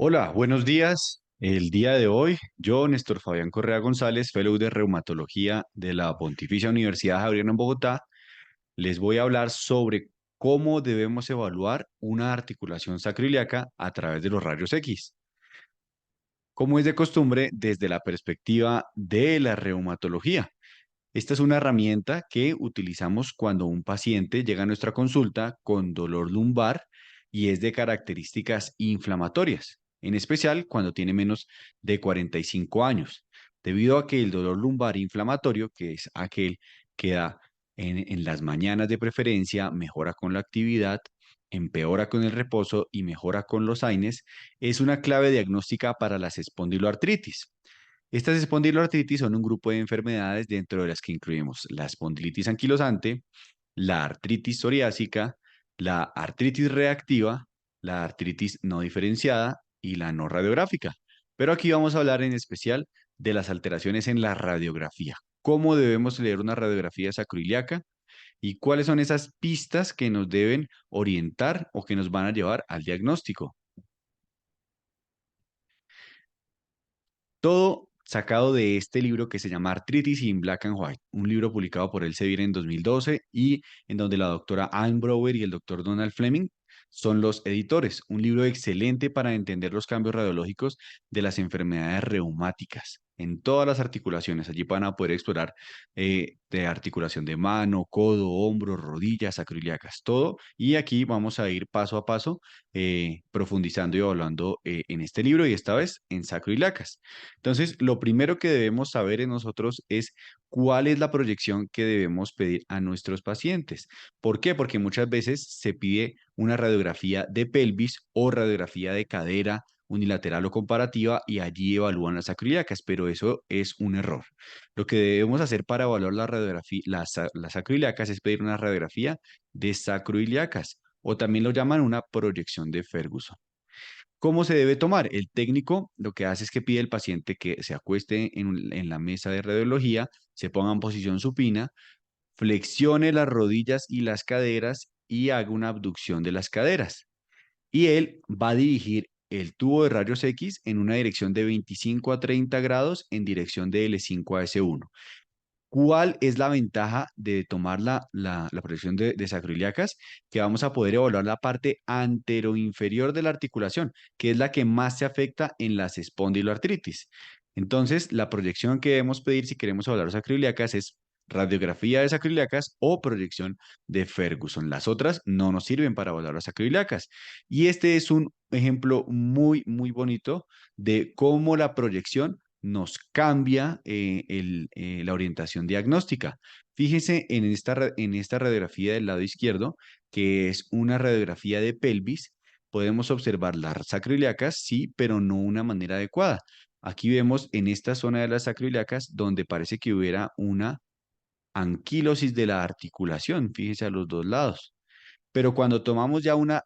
Hola, buenos días. El día de hoy, yo, Néstor Fabián Correa González, Fellow de Reumatología de la Pontificia Universidad Javeriana en Bogotá, les voy a hablar sobre cómo debemos evaluar una articulación sacroiliaca a través de los rayos X. Como es de costumbre, desde la perspectiva de la reumatología. Esta es una herramienta que utilizamos cuando un paciente llega a nuestra consulta con dolor lumbar y es de características inflamatorias, en especial cuando tiene menos de 45 años, debido a que el dolor lumbar inflamatorio, que es aquel que da en las mañanas de preferencia, mejora con la actividad, empeora con el reposo y mejora con los AINES, es una clave diagnóstica para las espondiloartritis. Estas espondiloartritis son un grupo de enfermedades dentro de las que incluimos la espondilitis anquilosante, la artritis psoriásica, la artritis reactiva, la artritis no diferenciada y la no radiográfica. Pero aquí vamos a hablar en especial de las alteraciones en la radiografía. ¿Cómo debemos leer una radiografía sacroiliaca y cuáles son esas pistas que nos deben orientar o que nos van a llevar al diagnóstico? Todo sacado de este libro que se llama Arthritis in Black and White, un libro publicado por Elsevier en 2012 y en donde la doctora Anne Brower y el doctor Donald Fleming son los editores. Un libro excelente para entender los cambios radiológicos de las enfermedades reumáticas en todas las articulaciones. Allí van a poder explorar de articulación de mano, codo, hombro, rodillas, sacroiliacas, todo. Y aquí vamos a ir paso a paso profundizando y evaluando en este libro y esta vez en sacroiliacas. Entonces, lo primero que debemos saber en nosotros es cuál es la proyección que debemos pedir a nuestros pacientes. ¿Por qué? Porque muchas veces se pide una radiografía de pelvis o radiografía de cadera unilateral o comparativa y allí evalúan las sacroiliacas, pero eso es un error. Lo que debemos hacer para evaluar la radiografía, las sacroiliacas es pedir una radiografía de sacroiliacas o también lo llaman una proyección de Ferguson. ¿Cómo se debe tomar? El técnico lo que hace es que pide al paciente que se acueste en la mesa de radiología, se ponga en posición supina, flexione las rodillas y las caderas y haga una abducción de las caderas. Y él va a dirigir el tubo de rayos X en una dirección de 25 a 30 grados en dirección de L5 a S1. ¿Cuál es la ventaja de tomar la proyección de sacroiliacas? Que vamos a poder evaluar la parte anteroinferior de la articulación, que es la que más se afecta en las espondiloartritis. Entonces, la proyección que debemos pedir si queremos evaluar sacroiliacas es radiografía de sacroiliacas o proyección de Ferguson. Las otras no nos sirven para evaluar las sacroiliacas. Y este es un ejemplo muy, muy bonito de cómo la proyección nos cambia la orientación diagnóstica. Fíjese en esta radiografía del lado izquierdo, que es una radiografía de pelvis. Podemos observar las sacroiliacas, sí, pero no de una manera adecuada. Aquí vemos en esta zona de las sacroiliacas donde parece que hubiera una anquilosis de la articulación, fíjese a los dos lados. Pero cuando tomamos ya una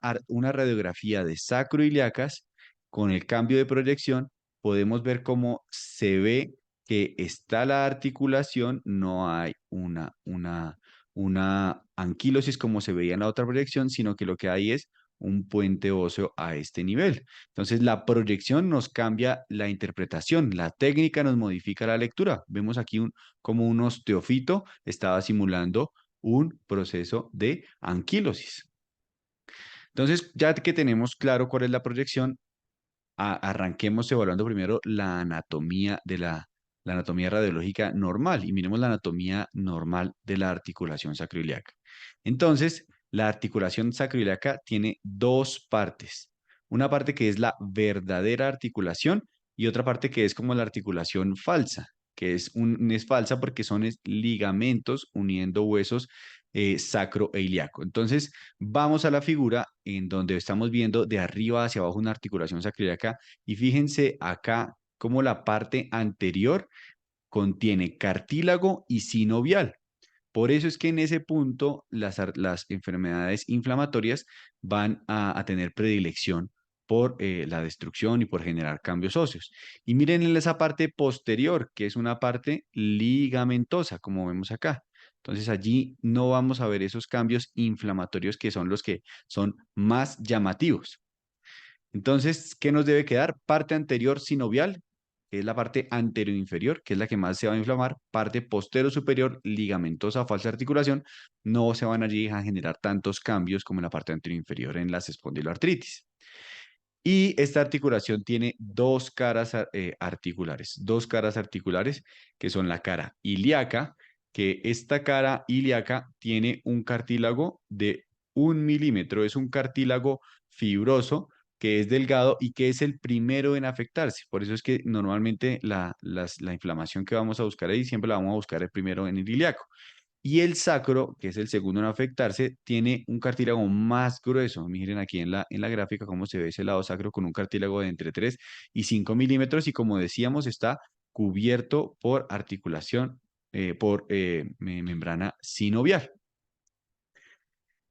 radiografía de sacroiliacas, con el cambio de proyección, podemos ver cómo se ve que está la articulación, no hay una anquilosis como se veía en la otra proyección, sino que lo que hay es un puente óseo a este nivel. Entonces, la proyección nos cambia la interpretación, la técnica nos modifica la lectura. Vemos aquí como un osteofito estaba simulando un proceso de anquilosis. Entonces, ya que tenemos claro cuál es la proyección, arranquemos evaluando primero la anatomía radiológica normal y miremos la anatomía normal de la articulación sacroiliaca. Entonces, la articulación sacroiliaca tiene dos partes. Una parte que es la verdadera articulación y otra parte que es como la articulación falsa, que es falsa porque son ligamentos uniendo huesos sacro e ilíaco. Entonces, vamos a la figura en donde estamos viendo de arriba hacia abajo una articulación sacroiliaca y fíjense acá cómo la parte anterior contiene cartílago y sinovial. Por eso es que en ese punto las enfermedades inflamatorias van a tener predilección por la destrucción y por generar cambios óseos. Y miren en esa parte posterior, que es una parte ligamentosa, como vemos acá. Entonces allí no vamos a ver esos cambios inflamatorios que son los que son más llamativos. Entonces, ¿qué nos debe quedar? Parte anterior sinovial, que es la parte anteroinferior, que es la que más se va a inflamar. Parte postero superior, ligamentosa, falsa articulación. No se van allí a generar tantos cambios como en la parte anteroinferior en las espondiloartritis. Y esta articulación tiene dos caras articulares, que son la cara ilíaca, que esta cara ilíaca tiene un cartílago de 1 milímetro, es un cartílago fibroso que es delgado y que es el primero en afectarse. Por eso es que normalmente la inflamación que vamos a buscar ahí siempre la vamos a buscar el primero en el ilíaco. Y el sacro, que es el segundo en afectarse, tiene un cartílago más grueso. Miren aquí en la gráfica cómo se ve ese lado sacro con un cartílago de entre 3 y 5 milímetros y como decíamos está cubierto por articulación, por membrana sinovial.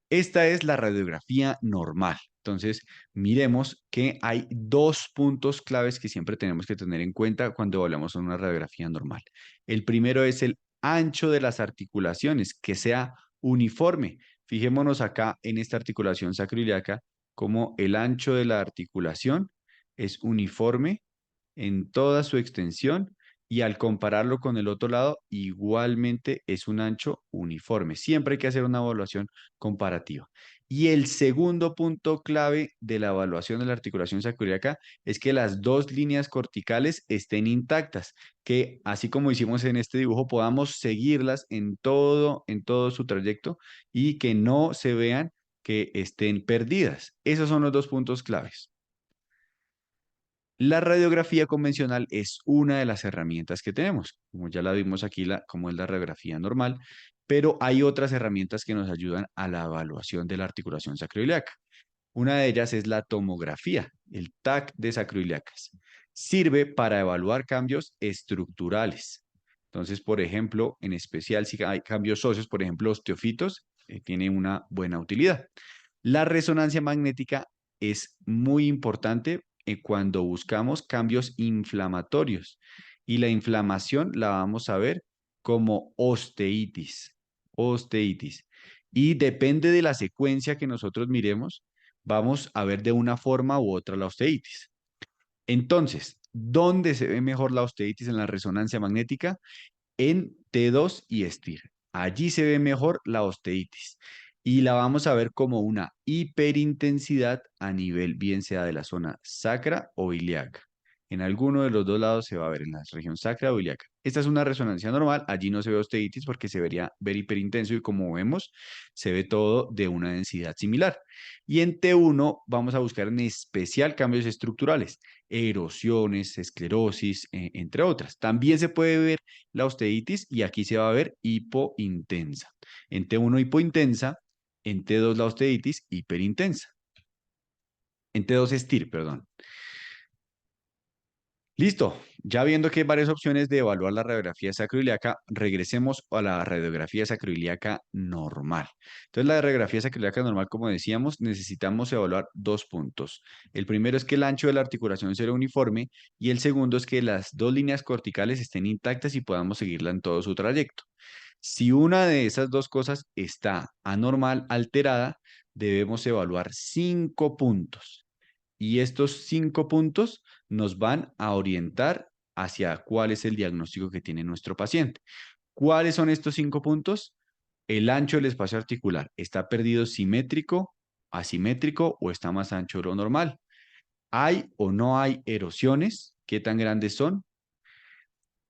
Esta es la radiografía normal. Entonces, miremos que hay dos puntos claves que siempre tenemos que tener en cuenta cuando evaluamos una radiografía normal. El primero es el ancho de las articulaciones, que sea uniforme. Fijémonos acá en esta articulación sacroiliaca, como el ancho de la articulación es uniforme en toda su extensión y al compararlo con el otro lado, igualmente es un ancho uniforme. Siempre hay que hacer una evaluación comparativa. Y el segundo punto clave de la evaluación de la articulación sacroiliaca es que las dos líneas corticales estén intactas, que así como hicimos en este dibujo, podamos seguirlas en todo su trayecto y que no se vean que estén perdidas. Esos son los dos puntos claves. La radiografía convencional es una de las herramientas que tenemos, como ya la vimos aquí, como es la radiografía normal, pero hay otras herramientas que nos ayudan a la evaluación de la articulación sacroiliaca. Una de ellas es la tomografía, el TAC de sacroiliacas. Sirve para evaluar cambios estructurales. Entonces, por ejemplo, en especial si hay cambios óseos, por ejemplo, osteofitos, tiene una buena utilidad. La resonancia magnética es muy importante cuando buscamos cambios inflamatorios y la inflamación la vamos a ver como osteitis. Y depende de la secuencia que nosotros miremos, vamos a ver de una forma u otra la osteitis. Entonces, ¿dónde se ve mejor la osteitis en la resonancia magnética? En T2 y STIR. Allí se ve mejor la osteitis y la vamos a ver como una hiperintensidad a nivel bien sea de la zona sacra o ilíaca. En alguno de los dos lados se va a ver en la región sacra o ilíaca. Esta es una resonancia normal, allí no se ve osteitis porque se vería ver hiperintenso y como vemos se ve todo de una densidad similar. Y en T1 vamos a buscar en especial cambios estructurales, erosiones, esclerosis, entre otras. También se puede ver la osteitis y aquí se va a ver hipointensa. En T1 hipointensa, en T2 la osteitis hiperintensa. En T2 STIR, perdón. Listo. Ya viendo que hay varias opciones de evaluar la radiografía sacroiliaca, regresemos a la radiografía sacroiliaca normal. Entonces, la radiografía sacroiliaca normal, como decíamos, necesitamos evaluar dos puntos. El primero es que el ancho de la articulación sea uniforme y el segundo es que las dos líneas corticales estén intactas y podamos seguirla en todo su trayecto. Si una de esas dos cosas está anormal, alterada, debemos evaluar 5 puntos. Y estos 5 puntos nos van a orientar hacia cuál es el diagnóstico que tiene nuestro paciente. ¿Cuáles son estos 5 puntos? El ancho del espacio articular. ¿Está perdido simétrico, asimétrico o está más ancho de lo normal? ¿Hay o no hay erosiones? ¿Qué tan grandes son?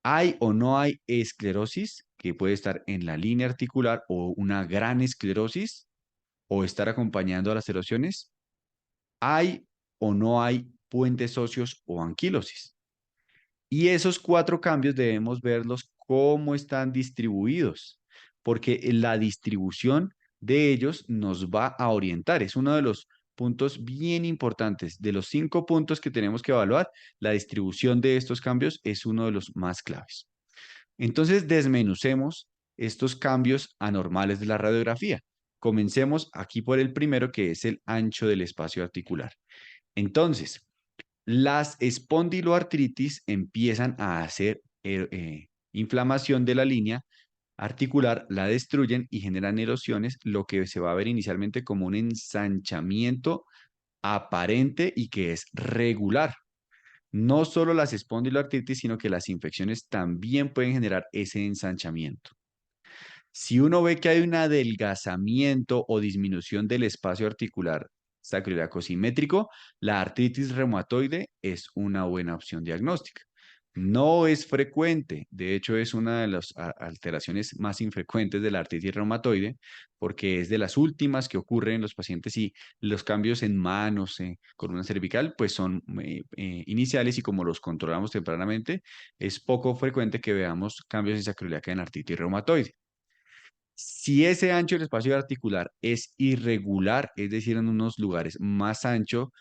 ¿Hay o no hay esclerosis que puede estar en la línea articular o una gran esclerosis o estar acompañando a las erosiones? ¿Hay o no hay puentes óseos o anquilosis? Y esos 4 cambios debemos verlos cómo están distribuidos, porque la distribución de ellos nos va a orientar. Es uno de los puntos bien importantes. De los 5 puntos que tenemos que evaluar, la distribución de estos cambios es uno de los más claves. Entonces, desmenucemos estos cambios anormales de la radiografía. Comencemos aquí por el primero, que es el ancho del espacio articular. Entonces, las espondiloartritis empiezan a hacer inflamación de la línea articular, la destruyen y generan erosiones, lo que se va a ver inicialmente como un ensanchamiento aparente y que es regular. No solo las espondiloartritis, sino que las infecciones también pueden generar ese ensanchamiento. Si uno ve que hay un adelgazamiento o disminución del espacio articular sacroiliaco simétrico, la artritis reumatoide es una buena opción diagnóstica. No es frecuente, de hecho es una de las alteraciones más infrecuentes de la artritis reumatoide, porque es de las últimas que ocurren en los pacientes y los cambios en manos, columna cervical, pues son iniciales y como los controlamos tempranamente, es poco frecuente que veamos cambios en sacroiliaca en artritis reumatoide. Si ese ancho del espacio articular es irregular, es decir, en unos lugares más ancho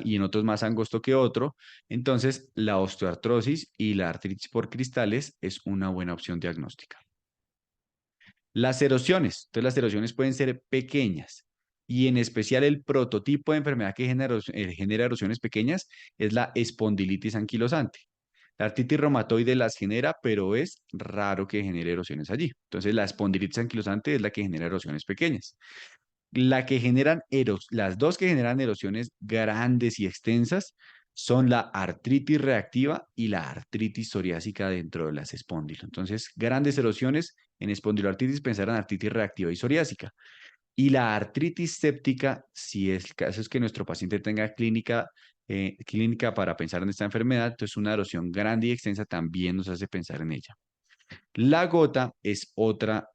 y en otros más angosto que otro, entonces la osteoartrosis y la artritis por cristales es una buena opción diagnóstica. Las erosiones, entonces las erosiones pueden ser pequeñas y en especial el prototipo de enfermedad que genera erosiones pequeñas es la espondilitis anquilosante. La artritis reumatoide las genera, pero es raro que genere erosiones allí. Entonces, la espondilitis anquilosante es la que genera erosiones pequeñas. Las dos que generan erosiones grandes y extensas son la artritis reactiva y la artritis psoriásica dentro de las espóndilos. Entonces, grandes erosiones en espondiloartritis, pensar en artritis reactiva y psoriásica. Y la artritis séptica, si el caso es que nuestro paciente tenga clínica para pensar en esta enfermedad, entonces una erosión grande y extensa también nos hace pensar en ella. La gota es otra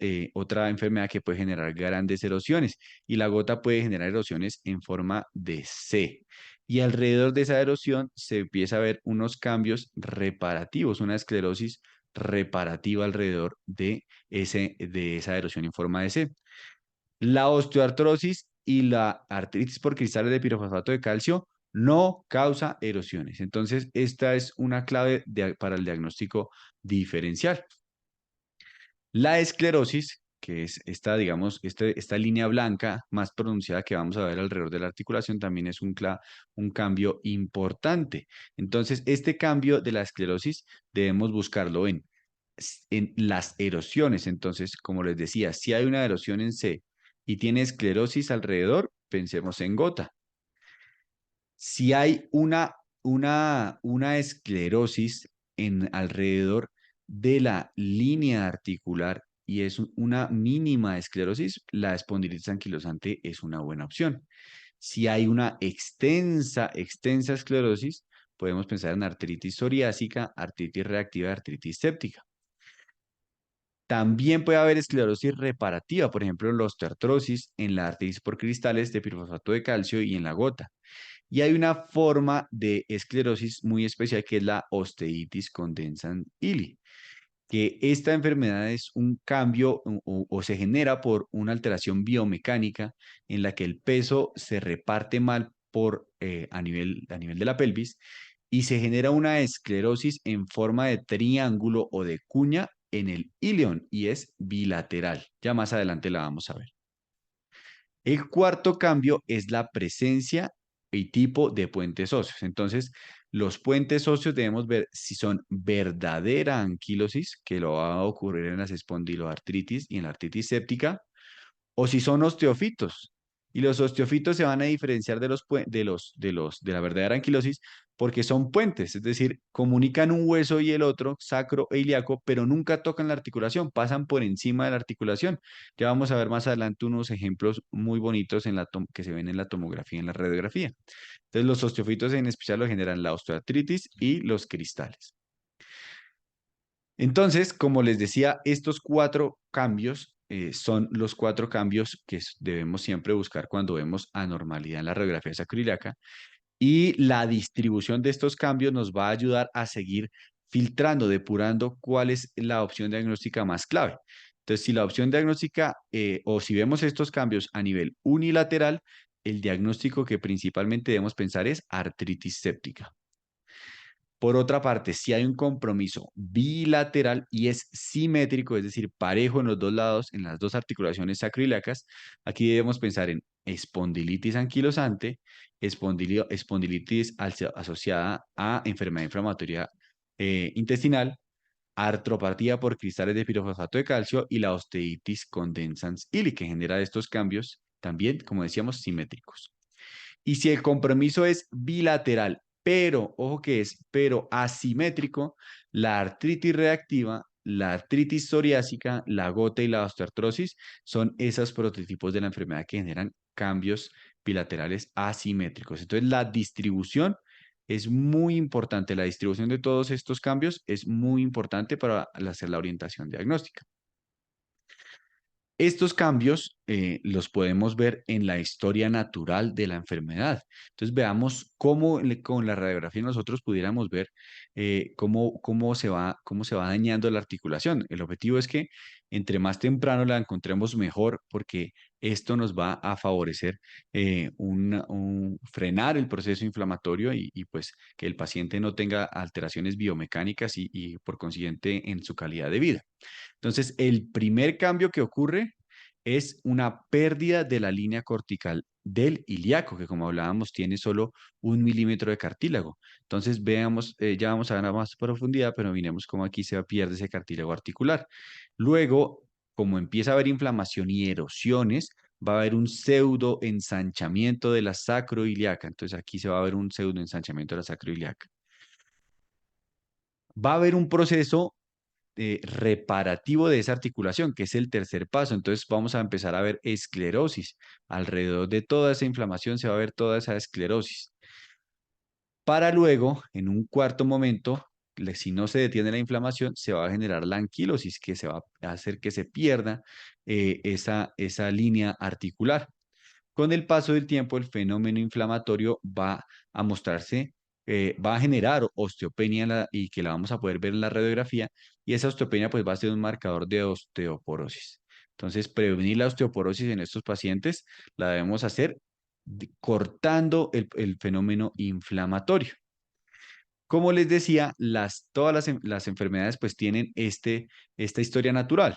enfermedad que puede generar grandes erosiones y la gota puede generar erosiones en forma de C. Y alrededor de esa erosión se empieza a ver unos cambios reparativos, una esclerosis reparativa alrededor de esa erosión en forma de C. La osteoartrosis y la artritis por cristales de pirofosfato de calcio no causa erosiones. Entonces, esta es una clave para el diagnóstico diferencial. La esclerosis, que es esta, digamos, esta línea blanca más pronunciada que vamos a ver alrededor de la articulación, también es un cambio importante. Entonces, este cambio de la esclerosis debemos buscarlo en las erosiones. Entonces, como les decía, si hay una erosión en C y tiene esclerosis alrededor, pensemos en gota. Si hay una esclerosis alrededor de la línea articular y es una mínima esclerosis, la espondilitis anquilosante es una buena opción. Si hay una extensa esclerosis, podemos pensar en artritis psoriásica, artritis reactiva, artritis séptica. También puede haber esclerosis reparativa, por ejemplo, en la osteoartrosis, en la artritis por cristales de pirfosfato de calcio y en la gota. Y hay una forma de esclerosis muy especial que es la osteitis condensans ili, que esta enfermedad es un cambio o se genera por una alteración biomecánica en la que el peso se reparte mal a nivel de la pelvis y se genera una esclerosis en forma de triángulo o de cuña en el ilion y es bilateral. Ya más adelante la vamos a ver. El cuarto cambio es la presencia y tipo de puentes óseos. Entonces, los puentes óseos debemos ver si son verdadera anquilosis, que lo va a ocurrir en las espondiloartritis y en la artritis séptica, o si son osteofitos. Y los osteofitos se van a diferenciar de la verdadera anquilosis porque son puentes, es decir, comunican un hueso y el otro, sacro e ilíaco, pero nunca tocan la articulación, pasan por encima de la articulación. Ya vamos a ver más adelante unos ejemplos muy bonitos que se ven en la tomografía y en la radiografía. Entonces, los osteofitos en especial lo generan la osteoartritis y los cristales. Entonces, como les decía, estos cuatro cambios son los cuatro cambios que debemos siempre buscar cuando vemos anormalidad en la radiografía sacroiliaca y la distribución de estos cambios nos va a ayudar a seguir filtrando, depurando cuál es la opción diagnóstica más clave. Entonces, si la opción diagnóstica o si vemos estos cambios a nivel unilateral, el diagnóstico que principalmente debemos pensar es artritis séptica. Por otra parte, si hay un compromiso bilateral y es simétrico, es decir, parejo en los dos lados, en las dos articulaciones sacroiliacas, aquí debemos pensar en espondilitis anquilosante, espondilitis asociada a enfermedad inflamatoria intestinal, artropatía por cristales de pirofosfato de calcio y la osteitis condensans ili, que genera estos cambios también, como decíamos, simétricos. Y si el compromiso es bilateral, pero, ojo que es, pero asimétrico, la artritis reactiva, la artritis psoriásica, la gota y la osteoartrosis son esos prototipos de la enfermedad que generan cambios bilaterales asimétricos. Entonces, la distribución es muy importante. La distribución de todos estos cambios es muy importante para hacer la orientación diagnóstica. Estos cambios los podemos ver en la historia natural de la enfermedad. Entonces veamos cómo con la radiografía nosotros pudiéramos ver cómo se va dañando la articulación. El objetivo es que entre más temprano la encontremos mejor porque esto nos va a favorecer frenar el proceso inflamatorio y, pues que el paciente no tenga alteraciones biomecánicas y por consiguiente en su calidad de vida. Entonces, el primer cambio que ocurre es una pérdida de la línea cortical del ilíaco, que como hablábamos tiene solo 1 milímetro de cartílago. Entonces, veamos, ya vamos a ver a más profundidad, pero miremos cómo aquí se pierde ese cartílago articular. Luego, como empieza a haber inflamación y erosiones, va a haber un pseudo ensanchamiento de la sacroiliaca. Entonces, aquí se va a ver un pseudo ensanchamiento de la sacroiliaca. Va a haber un proceso reparativo de esa articulación, que es el tercer paso. Entonces vamos a empezar a ver esclerosis. Alrededor de toda esa inflamación se va a ver toda esa esclerosis. Para luego, en un cuarto momento, si no se detiene la inflamación, se va a generar la anquilosis, que se va a hacer que se pierda esa línea articular. Con el paso del tiempo, el fenómeno inflamatorio va a mostrarse, va a generar osteopenia y que la vamos a poder ver en la radiografía, y esa osteopenia pues va a ser un marcador de osteoporosis. Entonces, prevenir la osteoporosis en estos pacientes la debemos hacer cortando el fenómeno inflamatorio. Como les decía, todas las enfermedades pues tienen esta historia natural,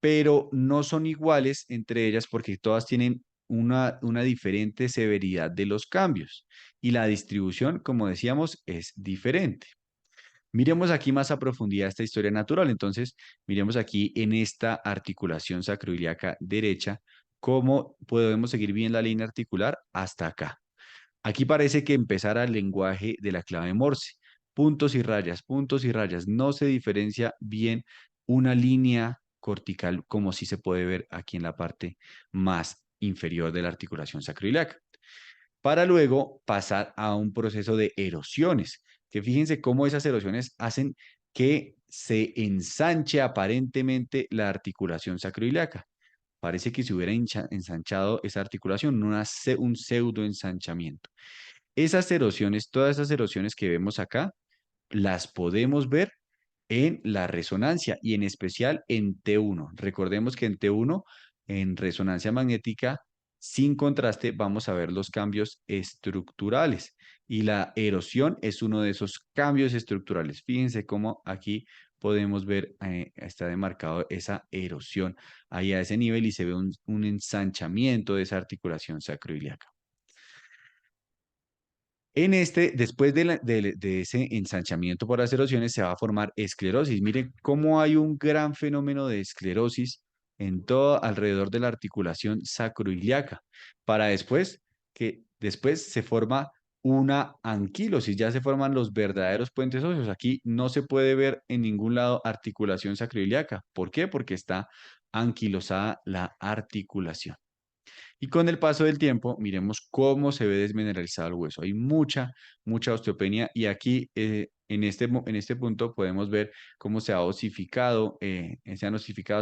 pero no son iguales entre ellas porque todas tienen una diferente severidad de los cambios y la distribución, como decíamos, es diferente. Miremos aquí más a profundidad esta historia natural. Entonces, miremos aquí en esta articulación sacroiliaca derecha, cómo podemos seguir bien la línea articular hasta acá. Aquí parece que empezara el lenguaje de la clave Morse. Puntos y rayas, puntos y rayas. No se diferencia bien una línea cortical como si se puede ver aquí en la parte más inferior de la articulación sacroiliaca. Para luego pasar a un proceso de erosiones, que fíjense cómo esas erosiones hacen que se ensanche aparentemente la articulación sacroiliaca. Parece que se hubiera ensanchado esa articulación, un pseudo ensanchamiento. Esas erosiones, todas esas erosiones que vemos acá, las podemos ver en la resonancia y en especial en T1. Recordemos que en T1, en resonancia magnética, sin contraste, vamos a ver los cambios estructurales y la erosión es uno de esos cambios estructurales. Fíjense cómo aquí podemos ver, está demarcado esa erosión ahí a ese nivel y se ve un ensanchamiento de esa articulación sacroiliaca. Después de ese ensanchamiento por las erosiones, se va a formar esclerosis. Miren cómo hay un gran fenómeno de esclerosis en todo alrededor de la articulación sacroiliaca, para después se forma una anquilosis, ya se forman los verdaderos puentes óseos. Aquí no se puede ver en ningún lado articulación sacroiliaca. ¿Por qué? Porque está anquilosada la articulación. Y con el paso del tiempo, miremos cómo se ve desmineralizado el hueso. Hay mucha osteopenia y aquí en este punto podemos ver cómo se han osificado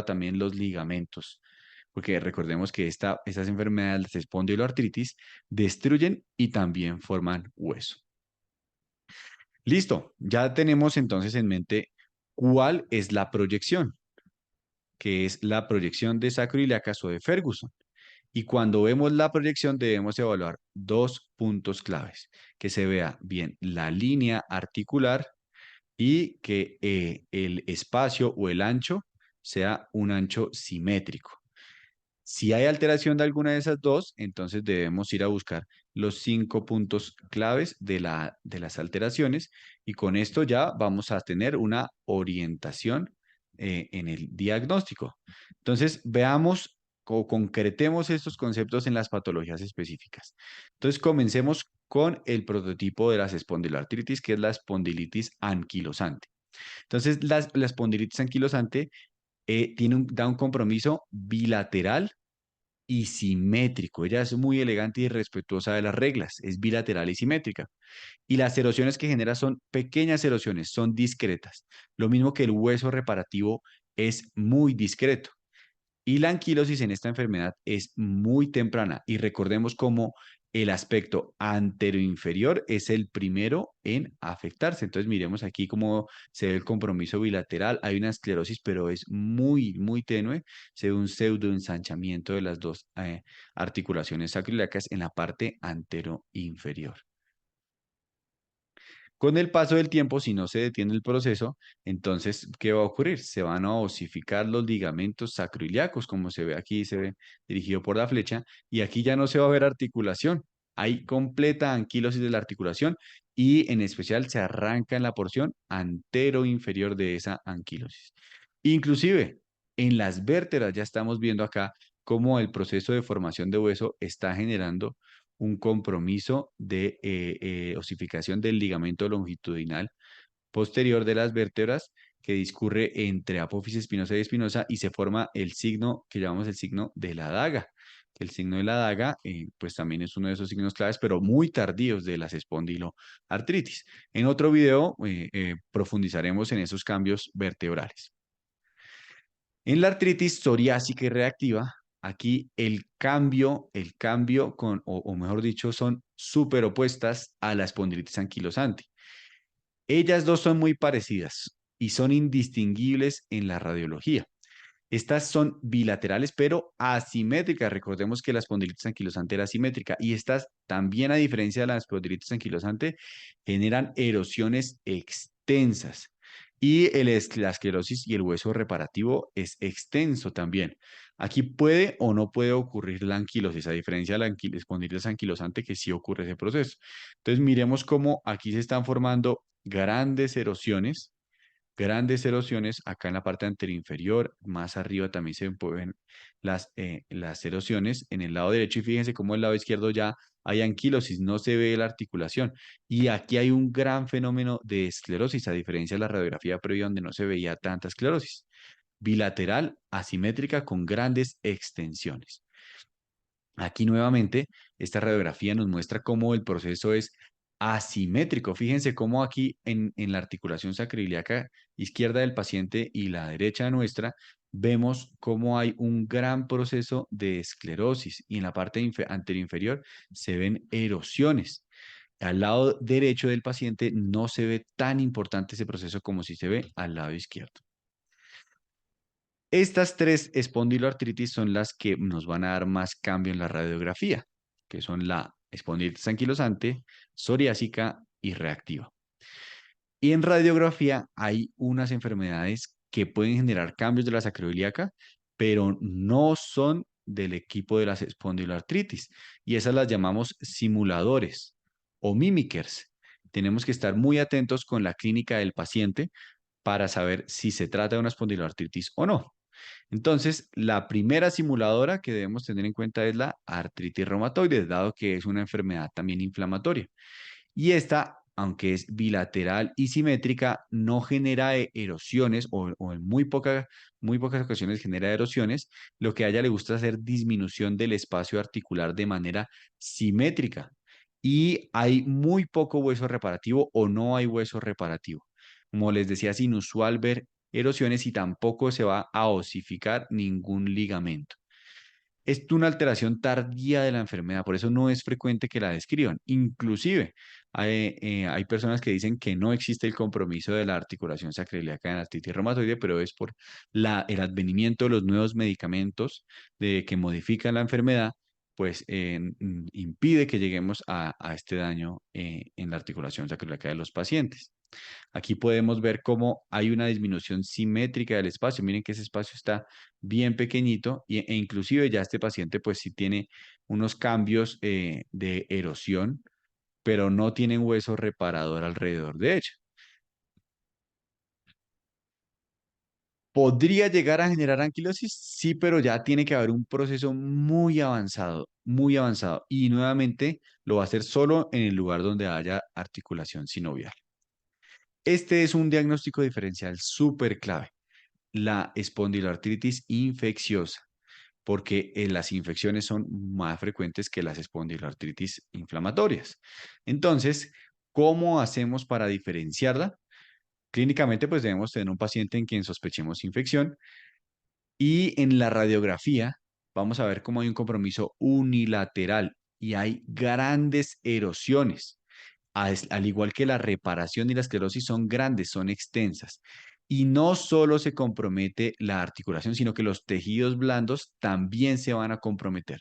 también los ligamentos. Porque recordemos que esas enfermedades de espondiloartritis destruyen y también forman hueso. Listo, ya tenemos entonces en mente cuál es la proyección, que es la proyección de sacroiliacas o de Ferguson. Y cuando vemos la proyección debemos evaluar dos puntos claves, que se vea bien la línea articular y que el espacio o el ancho sea un ancho simétrico. Si hay alteración de alguna de esas dos, entonces debemos ir a buscar los 5 puntos claves de las alteraciones y con esto ya vamos a tener una orientación en el diagnóstico. Entonces, veamos concretemos estos conceptos en las patologías específicas. Entonces, comencemos con el prototipo de las espondiloartritis, que es la espondilitis anquilosante. Entonces, la espondilitis anquilosante da un compromiso bilateral y simétrico. Ella es muy elegante y respetuosa de las reglas, es bilateral y simétrica. Y las erosiones que genera son pequeñas erosiones, son discretas. Lo mismo que el hueso reparativo es muy discreto. Y la anquilosis en esta enfermedad es muy temprana. Y recordemos cómo el aspecto anteroinferior es el primero en afectarse. Entonces miremos aquí cómo se ve el compromiso bilateral. Hay una esclerosis, pero es muy, muy tenue. Se ve un pseudo ensanchamiento de las dos articulaciones sacroiliacas en la parte anteroinferior. Con el paso del tiempo, si no se detiene el proceso, entonces, ¿qué va a ocurrir? Se van a osificar los ligamentos sacroiliacos, como se ve aquí, se ve dirigido por la flecha, y aquí ya no se va a ver articulación. Hay completa anquilosis de la articulación y en especial se arranca en la porción antero-inferior de esa anquilosis. Inclusive, en las vértebras ya estamos viendo acá cómo el proceso de formación de hueso está generando un compromiso de osificación del ligamento longitudinal posterior de las vértebras que discurre entre apófisis espinosa y espinosa y se forma el signo que llamamos el signo de la daga. El signo de la daga, pues también es uno de esos signos claves, pero muy tardíos de las espondiloartritis. En otro video profundizaremos en esos cambios vertebrales. En la artritis psoriásica y reactiva, aquí el cambio o mejor dicho, son superopuestas a la espondilitis anquilosante. Ellas dos son muy parecidas y son indistinguibles en la radiología. Estas son bilaterales, pero asimétricas. Recordemos que la espondilitis anquilosante era asimétrica y estas también, a diferencia de la espondilitis anquilosante, generan erosiones extensas. Y la esclerosis y el hueso reparativo es extenso también. Aquí puede o no puede ocurrir la anquilosis, a diferencia de la espondilitis anquilosante, que sí ocurre ese proceso. Entonces, miremos cómo aquí se están formando grandes erosiones acá en la parte anterior, más arriba también se pueden las erosiones en el lado derecho y fíjense cómo el lado izquierdo ya hay anquilosis, no se ve la articulación. Y aquí hay un gran fenómeno de esclerosis, a diferencia de la radiografía previa donde no se veía tanta esclerosis. Bilateral, asimétrica, con grandes extensiones. Aquí nuevamente, esta radiografía nos muestra cómo el proceso es asimétrico. Fíjense cómo aquí en la articulación sacroiliaca izquierda del paciente y la derecha nuestra, vemos cómo hay un gran proceso de esclerosis y en la parte anteroinferior se ven erosiones. Al lado derecho del paciente no se ve tan importante ese proceso como si se ve al lado izquierdo. Estas tres espondiloartritis son las que nos van a dar más cambio en la radiografía, que son la espondilitis anquilosante, psoriásica y reactiva. Y en radiografía hay unas enfermedades que pueden generar cambios de la sacroiliaca, pero no son del equipo de las espondiloartritis. Y esas las llamamos simuladores o mimickers. Tenemos que estar muy atentos con la clínica del paciente para saber si se trata de una espondiloartritis o no. Entonces, la primera simuladora que debemos tener en cuenta es la artritis reumatoide, dado que es una enfermedad también inflamatoria. Y esta, aunque es bilateral y simétrica, no genera erosiones o en muy pocas ocasiones genera erosiones. Lo que a ella le gusta hacer disminución del espacio articular de manera simétrica. Y hay muy poco hueso reparativo o no hay hueso reparativo. Como les decía, es inusual ver erosiones y tampoco se va a osificar ningún ligamento. Es una alteración tardía de la enfermedad, por eso no es frecuente que la describan. Inclusive, hay personas que dicen que no existe el compromiso de la articulación sacroiliaca en artritis reumatoide, pero es por el advenimiento de los nuevos medicamentos que modifican la enfermedad, pues impide que lleguemos a este daño en la articulación sacroiliaca de los pacientes. Aquí podemos ver cómo hay una disminución simétrica del espacio. Miren que ese espacio está bien pequeñito e inclusive ya este paciente pues sí tiene unos cambios de erosión, pero no tiene un hueso reparador alrededor de ella. ¿Podría llegar a generar anquilosis? Sí, pero ya tiene que haber un proceso muy avanzado. Y nuevamente lo va a hacer solo en el lugar donde haya articulación sinovial. Este es un diagnóstico diferencial súper clave, la espondiloartritis infecciosa, porque las infecciones son más frecuentes que las espondiloartritis inflamatorias. Entonces, ¿cómo hacemos para diferenciarla? Clínicamente, pues debemos tener un paciente en quien sospechemos infección y en la radiografía vamos a ver cómo hay un compromiso unilateral y hay grandes erosiones. Al igual que la reparación y la esclerosis son grandes, son extensas. Y no solo se compromete la articulación, sino que los tejidos blandos también se van a comprometer.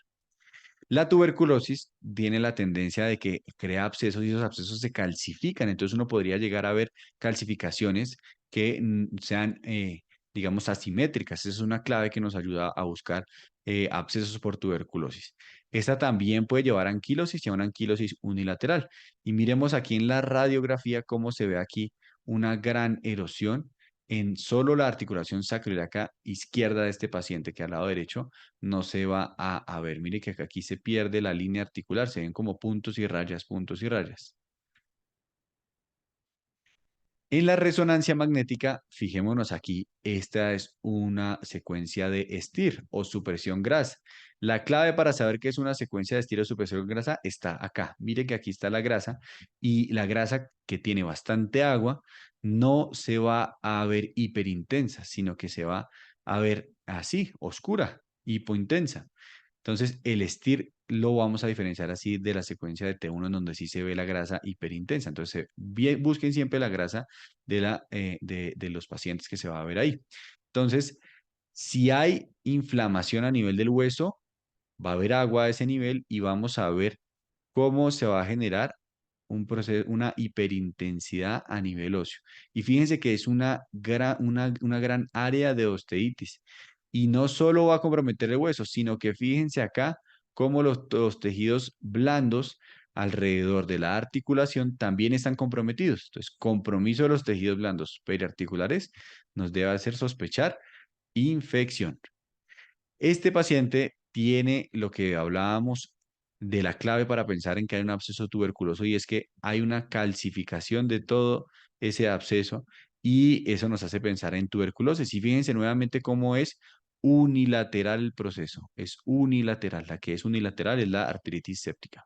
La tuberculosis tiene la tendencia de que crea abscesos y esos abscesos se calcifican. Entonces uno podría llegar a ver calcificaciones que sean, digamos, asimétricas. Esa es una clave que nos ayuda a buscar abscesos por tuberculosis. Esta también puede llevar a anquilosis y a una anquilosis unilateral. Y miremos aquí en la radiografía cómo se ve aquí una gran erosión en solo la articulación sacroiliaca izquierda de este paciente, que al lado derecho no se va a ver. Mire que aquí se pierde la línea articular, se ven como puntos y rayas, puntos y rayas. En la resonancia magnética, fijémonos aquí, esta es una secuencia de STIR o supresión grasa. La clave para saber que es una secuencia de STIR o supresión grasa está acá. Mire que aquí está la grasa y la grasa que tiene bastante agua no se va a ver hiperintensa, sino que se va a ver así, oscura, hipointensa. Entonces, el STIR lo vamos a diferenciar así de la secuencia de T1 en donde sí se ve la grasa hiperintensa. Entonces, busquen siempre la grasa de los pacientes que se va a ver ahí. Entonces, si hay inflamación a nivel del hueso, va a haber agua a ese nivel y vamos a ver cómo se va a generar un proceso, una hiperintensidad a nivel óseo. Y fíjense que es una gran área de osteitis. Y no solo va a comprometer el hueso, sino que fíjense acá cómo los tejidos blandos alrededor de la articulación también están comprometidos. Entonces, compromiso de los tejidos blandos periarticulares nos debe hacer sospechar infección. Este paciente tiene lo que hablábamos de la clave para pensar en que hay un absceso tuberculoso y es que hay una calcificación de todo ese absceso y eso nos hace pensar en tuberculosis. Y fíjense nuevamente cómo es unilateral el proceso, es unilateral. La que es unilateral es la artritis séptica.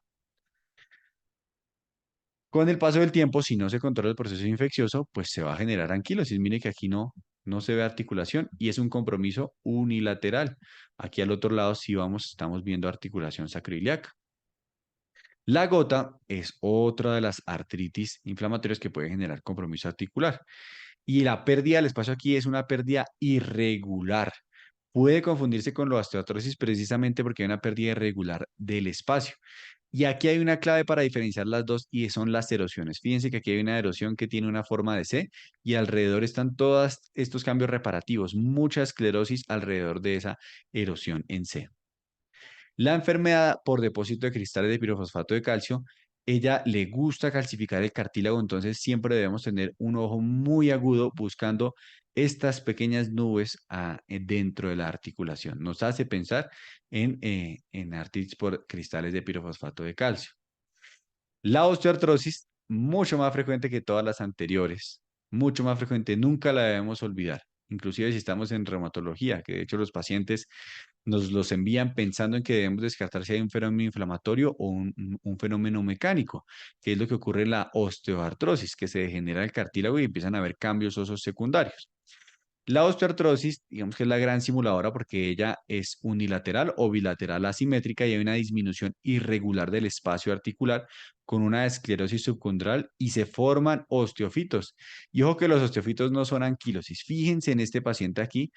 Con el paso del tiempo, si no se controla el proceso infeccioso, pues se va a generar anquilosis. Mire que aquí no se ve articulación y es un compromiso unilateral. Aquí al otro lado sí estamos viendo articulación sacroiliaca. La gota es otra de las artritis inflamatorias que puede generar compromiso articular. Y la pérdida del espacio aquí es una pérdida irregular. Puede confundirse con la osteoartrosis precisamente porque hay una pérdida irregular del espacio. Y aquí hay una clave para diferenciar las dos y son las erosiones. Fíjense que aquí hay una erosión que tiene una forma de C y alrededor están todos estos cambios reparativos, mucha esclerosis alrededor de esa erosión en C. La enfermedad por depósito de cristales de pirofosfato de calcio, ella le gusta calcificar el cartílago, entonces siempre debemos tener un ojo muy agudo buscando estas pequeñas nubes dentro de la articulación. Nos hace pensar en artritis por cristales de pirofosfato de calcio. La osteoartrosis, mucho más frecuente que todas las anteriores, mucho más frecuente, nunca la debemos olvidar. Inclusive si estamos en reumatología, que de hecho los pacientes nos los envían pensando en que debemos descartar si hay un fenómeno inflamatorio o un fenómeno mecánico, que es lo que ocurre en la osteoartrosis, que se degenera el cartílago y empiezan a haber cambios osos secundarios. La osteoartrosis, digamos que es la gran simuladora porque ella es unilateral o bilateral asimétrica y hay una disminución irregular del espacio articular con una esclerosis subcondral y se forman osteofitos. Y ojo que los osteofitos no son anquilosis. Fíjense en este paciente aquí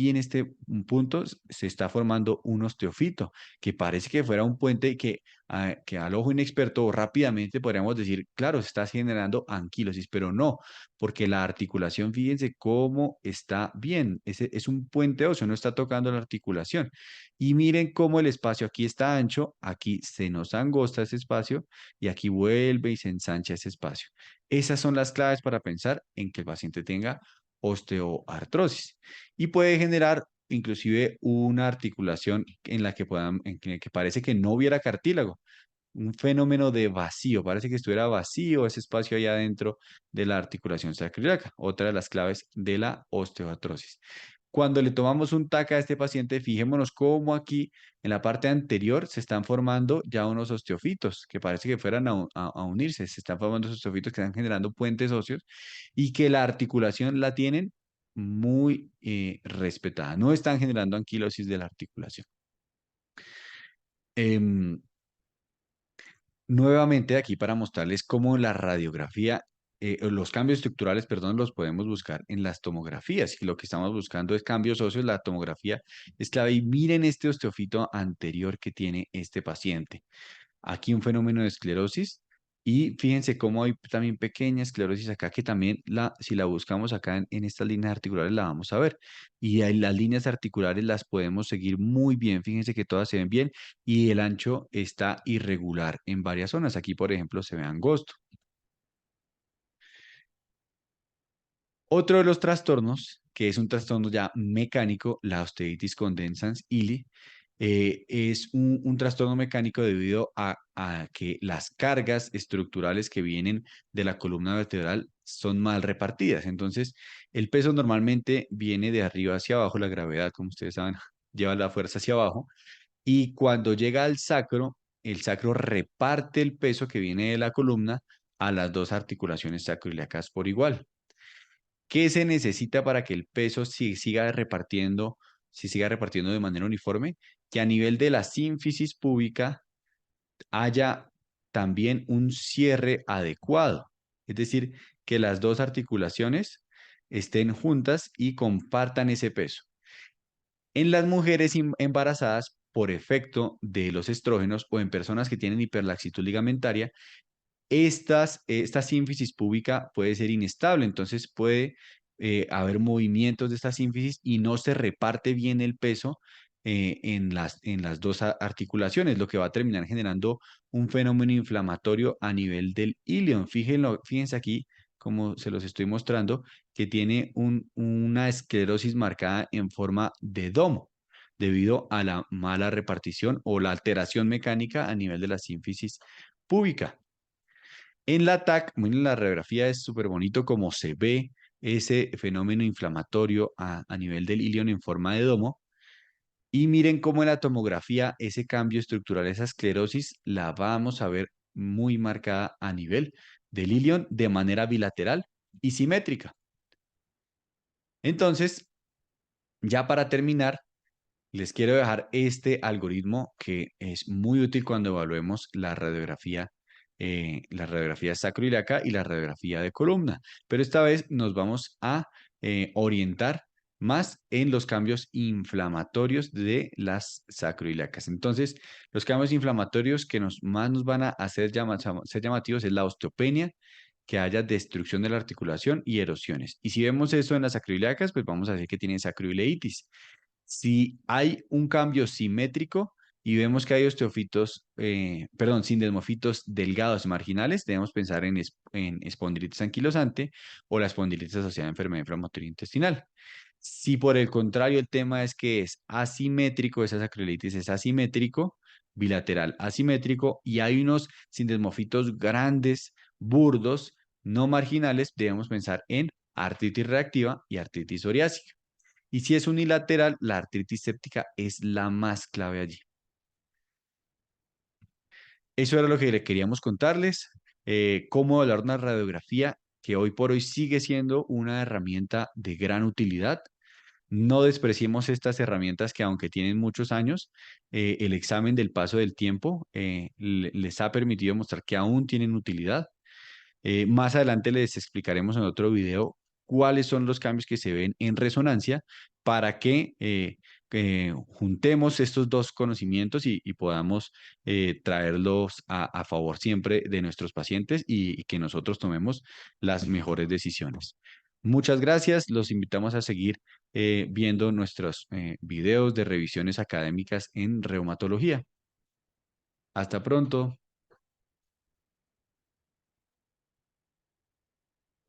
en este punto se está formando un osteofito que parece que fuera un puente y que al ojo inexperto rápidamente podríamos decir, claro, se está generando anquilosis, pero no porque la articulación, fíjense cómo está bien, es un puente óseo, no está tocando la articulación. Y miren cómo el espacio aquí está ancho, aquí se nos angosta ese espacio y aquí vuelve y se ensancha ese espacio. Esas son las claves para pensar en que el paciente tenga osteoartrosis y puede generar inclusive una articulación en que parece que no hubiera cartílago, un fenómeno de vacío, parece que estuviera vacío ese espacio ahí adentro de la articulación sacroiliaca, otra de las claves de la osteoartrosis. Cuando le tomamos un TAC a este paciente, fijémonos cómo aquí en la parte anterior se están formando ya unos osteofitos que parece que fueran a unirse, se están formando esos osteofitos que están generando puentes óseos y que la articulación la tienen muy respetada, no están generando anquilosis de la articulación. Em, Nuevamente aquí para mostrarles cómo la radiografía, los cambios estructurales, perdón, los podemos buscar en las tomografías. Y lo que estamos buscando es cambios óseos, la tomografía es clave. Y miren este osteofito anterior que tiene este paciente. Aquí un fenómeno de esclerosis. Y fíjense cómo hay también pequeña esclerosis acá que también si la buscamos acá en estas líneas articulares la vamos a ver. Y ahí las líneas articulares las podemos seguir muy bien. Fíjense que todas se ven bien y el ancho está irregular en varias zonas. Aquí, por ejemplo, se ve angosto. Otro de los trastornos, que es un trastorno ya mecánico, la osteoitis condensans ili, es un trastorno mecánico debido a que las cargas estructurales que vienen de la columna vertebral son mal repartidas. Entonces, el peso normalmente viene de arriba hacia abajo, la gravedad, como ustedes saben, lleva la fuerza hacia abajo, y cuando llega al sacro, el sacro reparte el peso que viene de la columna a las dos articulaciones sacroiliacas por igual. ¿Qué se necesita para que el peso se siga repartiendo de manera uniforme? Que a nivel de la sínfisis púbica haya también un cierre adecuado. Es decir, que las dos articulaciones estén juntas y compartan ese peso. En las mujeres embarazadas, por efecto de los estrógenos o en personas que tienen hiperlaxitud ligamentaria, esta sínfisis púbica puede ser inestable, entonces puede haber movimientos de esta sínfisis y no se reparte bien el peso en las dos articulaciones, lo que va a terminar generando un fenómeno inflamatorio a nivel del ilion. Fíjense aquí, como se los estoy mostrando, que tiene una esclerosis marcada en forma de domo debido a la mala repartición o la alteración mecánica a nivel de la sínfisis púbica. En la TAC, bueno, en la radiografía es súper bonito como se ve ese fenómeno inflamatorio a nivel del ilion en forma de domo. Y miren cómo en la tomografía ese cambio estructural, esa esclerosis, la vamos a ver muy marcada a nivel del ilion de manera bilateral y simétrica. Entonces, ya para terminar, les quiero dejar este algoritmo que es muy útil cuando evaluemos la radiografía sacroiliaca y la radiografía de columna. Pero esta vez nos vamos a orientar más en los cambios inflamatorios de las sacroiliacas. Entonces, los cambios inflamatorios que más nos van a hacer ser llamativos es la osteopenia, que haya destrucción de la articulación y erosiones. Y si vemos eso en las sacroiliacas, pues vamos a decir que tienen sacroileitis. Si hay un cambio simétrico y vemos que hay osteofitos, perdón, sindesmofitos delgados marginales, debemos pensar en espondilitis anquilosante o la espondilitis asociada a enfermedad inflamatoria intestinal. Si por el contrario el tema es que es asimétrico, esa sacroilitis es asimétrico, bilateral asimétrico, y hay unos sindesmofitos grandes, burdos, no marginales, debemos pensar en artritis reactiva y artritis psoriásica. Y si es unilateral, la artritis séptica es la más clave allí. Eso era lo que le queríamos contarles, cómo hablar una radiografía que hoy por hoy sigue siendo una herramienta de gran utilidad. No despreciemos estas herramientas que aunque tienen muchos años, el examen del paso del tiempo les ha permitido mostrar que aún tienen utilidad. Más adelante les explicaremos en otro video cuáles son los cambios que se ven en resonancia para que juntemos estos dos conocimientos y podamos traerlos a favor siempre de nuestros pacientes y que nosotros tomemos las mejores decisiones. Muchas gracias. Los invitamos a seguir viendo nuestros videos de revisiones académicas en reumatología. Hasta pronto.